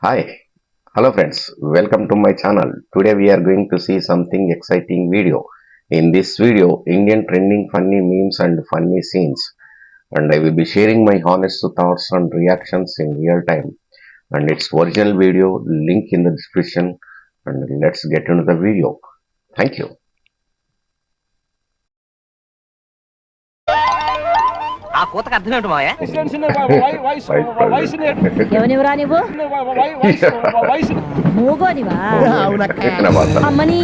Hi, hello friends, welcome to my channel. Today we are going to see something exciting video. In this video, Indian trending funny memes and funny scenes. And I will be sharing my honest thoughts and reactions in real time. And its original video, link in the description. And let's get into the video. Thank you. ఆ కోతకు అర్థం ఏంటి మావయ్య? ఎవనివరా నువ్వు మూగోనివా అమ్మని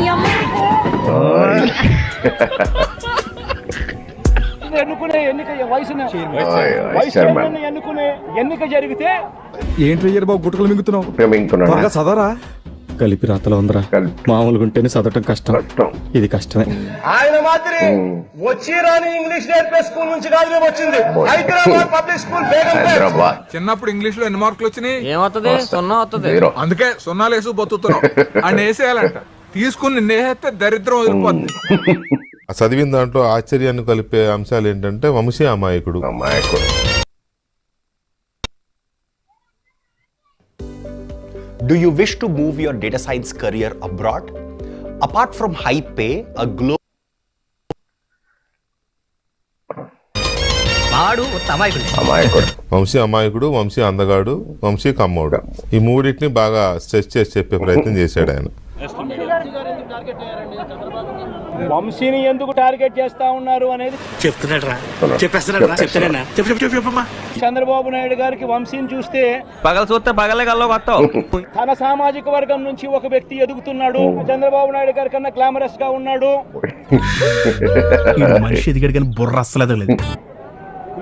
ఎన్నుకునే ఎన్నిక ఎన్నుకునే ఎన్నిక జరిగితే ఏంటి బాబు గుట్టకలు మింగుతున్నావు సదరా కలిపి రాతలో ఉందరా మామూలుగా ఉంటేనే చదవటం కష్టం ఇది కష్టమే. ఆయన మాత్రం వచ్చి రాని ఇంగ్లీష్ నేర్పే స్కూల్ నుంచి కాదు మేము వచ్చింది హైదరాబాద్ పబ్లిక్ స్కూల్ హైదరాబాద్. చిన్నప్పుడు ఇంగ్లీష్ లో ఎన్ని మార్కులు వచ్చినాయి? ఏమవుతుంది? సున్నా వస్తుంది. అందుకే సున్నాలు వేసి బతుకుతున్నావు అని వేసేయాలంట. తీసుకుని నేస్తే దరిద్రం వదిలిపోతుంది. చదివిన దాంట్లో ఆశ్చర్యాన్ని కలిపే అంశాలు ఏంటంటే వంశీ అమాయకుడు. Do you wish to move your data science career abroad? Apart from high pay, a global వాడు అమాయకుడు. వంశీ అమాయకుడు, వంశీ అందగాడు, వంశీ కమ్మోడు. ఈ మూడింటిని బాగా స్ట్రెచ్ చేసి చెప్పే ప్రయత్నం చేశాడు ఆయన. వంశీని ఎందుకు టార్గెట్ చేస్తా ఉన్నారు అనేది చంద్రబాబు నాయుడు గారికి వంశీని చూస్తే పగల చూస్తే పగలే కల్లో కొత్తావు. తన సామాజిక వర్గం నుంచి ఒక వ్యక్తి ఎదుగుతున్నాడు. చంద్రబాబు నాయుడు గారి కన్నా గ్లామరస్ గా ఉన్నాడు. మనిషి ఎదిగాడు కానీ బుర్ర అస్సలేదు లేదు.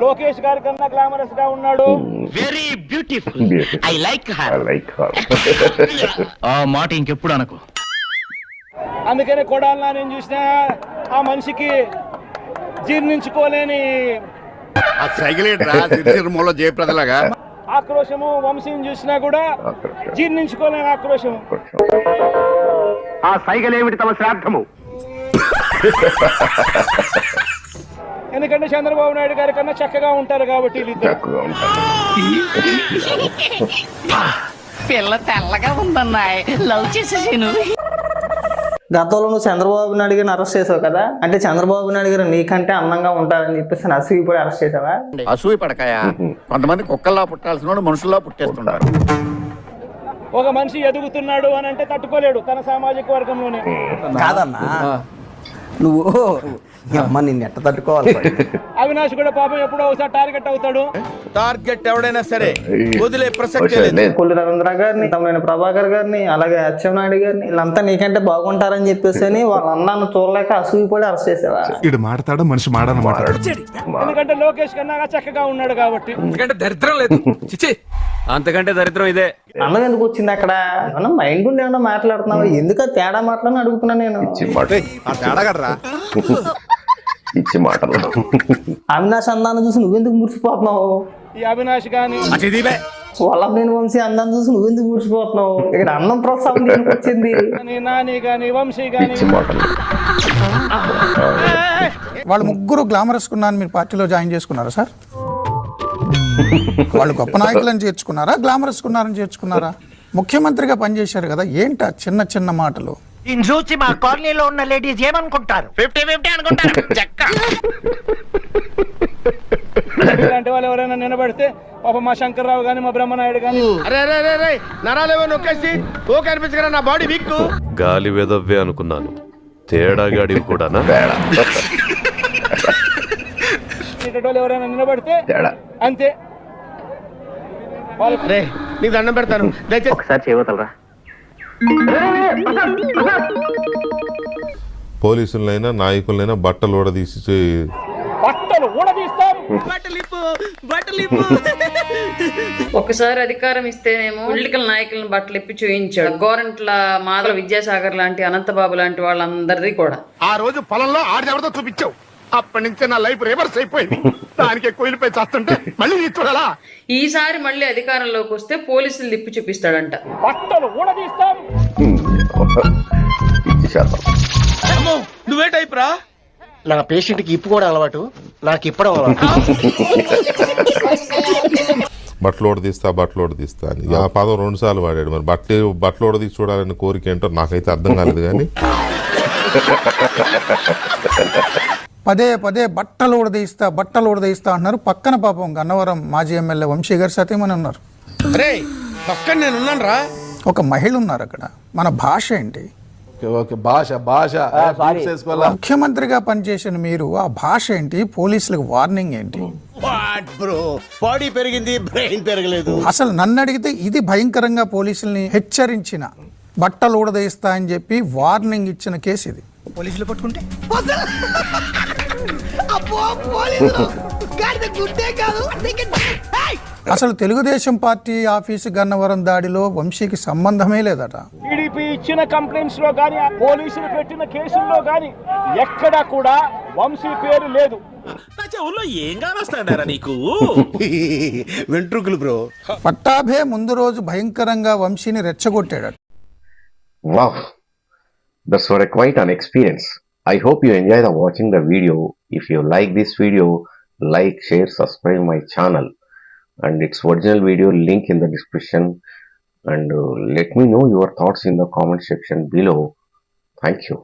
లోకేష్ గారి కన్నా గ్లామరస్ గా ఉన్నాడు. Very beautiful. I like her. ఆ మాట ఇంకెప్పుడు అనకు. అందుకనే కొడాలనా నేను చూసినా ఆ మనిషికి జీర్ణించుకోలేని ఆక్రోశము. వంశీని చూసినా కూడా జీర్ణించుకోలేని ఆక్రోశము. ఆ సైకిల్ ఏమిటి తమ శ్రాద్ధము? ఎందుకంటే చంద్రబాబు నాయుడు గారి కన్నా చక్కగా ఉంటారు కాబట్టి పిల్ల తెల్లగా ఉందన్నా లవ్ చేసేసాను. గతంలో నువ్వు చంద్రబాబు నాయుడు గారిని అరెస్ట్ చేసావు కదా, అంటే చంద్రబాబు నాయుడు గారు నీకంటే అందంగా ఉంటారని చెప్పేసి అసూయపడి అరెస్ట్ చేసావా? అసూయ పడకాయ. కొంతమంది కుక్కల్లా పుట్టాల్సిన మనుషుల్లా పుట్టేస్తుంటారు. ఒక మనిషి ఎదుగుతున్నాడు అని అంటే తట్టుకోలేడు తన సామాజిక వర్గంలోనే. కాదన్నా నువ్వు అమ్మ నిన్ను ఎట్ట తట్టుకోవాలి? అవినాష్ కూడా పాపం ఎప్పుడో ఒకసారి టార్గెట్ అవుతాడు. టార్గెట్ ఎవడైనా సరే వదిలే ప్రసక్తే లేదు. కొల్లు రవీంద్ర గారిని, తమ్మినేని ప్రభాకర్ గారిని, అలాగే అచ్చెన్నాయుడు గారిని వీళ్ళంతా నీకంటే బాగుంటారని చెప్పేసి వాళ్ళ అన్నాను చూడలేక అసూయపడి అరెస్ట్ చేసావా? ఇడు మాడతాడు మనిషి మాట్లాడు. ఎందుకంటే లోకేష్ కన్నా చక్కగా ఉన్నాడు కాబట్టి. ఎందుకంటే దరిద్రం లేదు. చిచి అంతకంటే దరిద్రం ఇదే. అన్నం ఎందుకు వచ్చింది అక్కడ? మనం మైండ్ ఉండి ఏమన్నా మాట్లాడుతున్నావు, ఎందుకు తేడా మాటలని అడుగుతున్నా నేను. ఇచ్చి మాటలు. అవినాష్ అందాన్ని చూసి నువ్వెందుకు మురిసిపోతున్నావు? ఈ అవినాష్ గాని వల్లభనేని వంశీ అందాన్ని చూసి నువ్వెందుకు మురిసిపోతున్నావు? ఇక్కడ అన్నం ప్రోత్సాహం దేనికి వచ్చింది? నాని గాని వంశీ గాని వాళ్ళు ముగ్గురు గ్లామరస్ కున్నారని మీరు పార్టీలో జాయిన్ చేసుకున్నారా సార్? వాళ్ళు గొప్ప నాయకులను చేర్చుకున్నారా, గ్లామరస్ కున్నారని చేర్చుకున్నారా? ముఖ్యమంత్రిగా పనిచేశారు కదా, ఏంటా చిన్న చిన్న మాటలు? చూసి మా కాలనీలో ఉన్న లేడీస్ ఏమనుకుంటారు? 50-50 అనుకుంటారు. ఇలాంటి వాళ్ళు ఎవరైనా నిలబడితే పాప మా శంకర్రావు గాని మా బ్రహ్మనాయుడు గాని నరాలేవో నొక్కేసి ఓ కనిపించగల నా బాడీ వీక్. గాలి వెదవ్వే అనుకున్నాను, తేడాగాడి కూడానా? వాళ్ళు ఎవరైనా నిలబడితే అంతే. నీకు దండం పెడతాను, దయచేసి ఒకసారి చేయవతలరా. పోలీసులైనా నాయకులైనా బట్టలు ఊడదీసి ఒకసారి అధికారం ఇస్తేనేమో పొలిటికల్ నాయకులను బట్టలు ఇప్పి చూయించాడు. గోరంట్ల మాధవ విద్యాసాగర్ లాంటి, అనంతబాబు లాంటి వాళ్ళందరిది కూడా. ఆ రోజు పొలంలో ఆడెవరితో చూపించావు, అప్పటి నుంచే నా లైఫ్ రివర్స్ అయిపోయింది. దానికి కోయిలపై చేస్తుంటే మళ్ళీ చూడాలా? ఈసారి మళ్ళీ అధికారంలోకి వస్తే పోలీసులు తిప్పి చూపిస్తాడంట. బట్టలు ఊడదీస్తాం. నువ్వే టైప్ రా. నా పేషెంట్ కి ఇప్పు కూడా అలవాటు, నాకు ఇప్పడం అలవాటు. బట్టలు తీస్తా అని ఆ పదం 2 సార్లు వాడాడు. మరి బట్టలు తీసి చూడాలని కోరిక ఏంటో నాకైతే అర్థం కాలేదు. కానీ పదే పదే బట్టలు ఉడదీస్తా అంటున్నారు. పక్కన పాపం గన్నవరం మాజీ ఎమ్మెల్యే వంశీ గారు సతీమణి ఉన్నారు. ఒక మహిళ ఉన్నారు అక్కడ. మన భాష ఏంటి? ముఖ్యమంత్రిగా పనిచేసిన మీరు ఆ భాష ఏంటి? పోలీసులకు వార్నింగ్ ఏంటి? బాడీ పెరిగింది, బ్రెయిన్ పెరగలేదు. అసలు నన్ను అడిగితే ఇది భయంకరంగా పోలీసుల్ని హెచ్చరించిన, బట్టలు ఊడదీస్తా అని చెప్పి వార్నింగ్ ఇచ్చిన కేసు ఇది. పోలీసులు పట్టుకుంటే అసలు తెలుగుదేశం పార్టీ ఆఫీసు గన్నవరం దాడిలో వంశీకి సంబంధమే లేదట. టీడీపీ ఇచ్చిన కంప్లైంట్స్ లో గానీ, పోలీసులు పెట్టిన కేసుల్లో గానీ ఎక్కడా కూడా వంశీ పేరు లేదు. ఏం కావస్తాడారా నీకు వెంట్రుకులు బ్రో. పట్టాభే ముందు రోజు భయంకరంగా వంశీని రెచ్చగొట్టాడు. Wow, that's quite an experience. I hope you enjoy watching the video. If you like this video, like, share, subscribe my channel, and its original video link in the description, and let me know your thoughts in the comment section below. Thank you.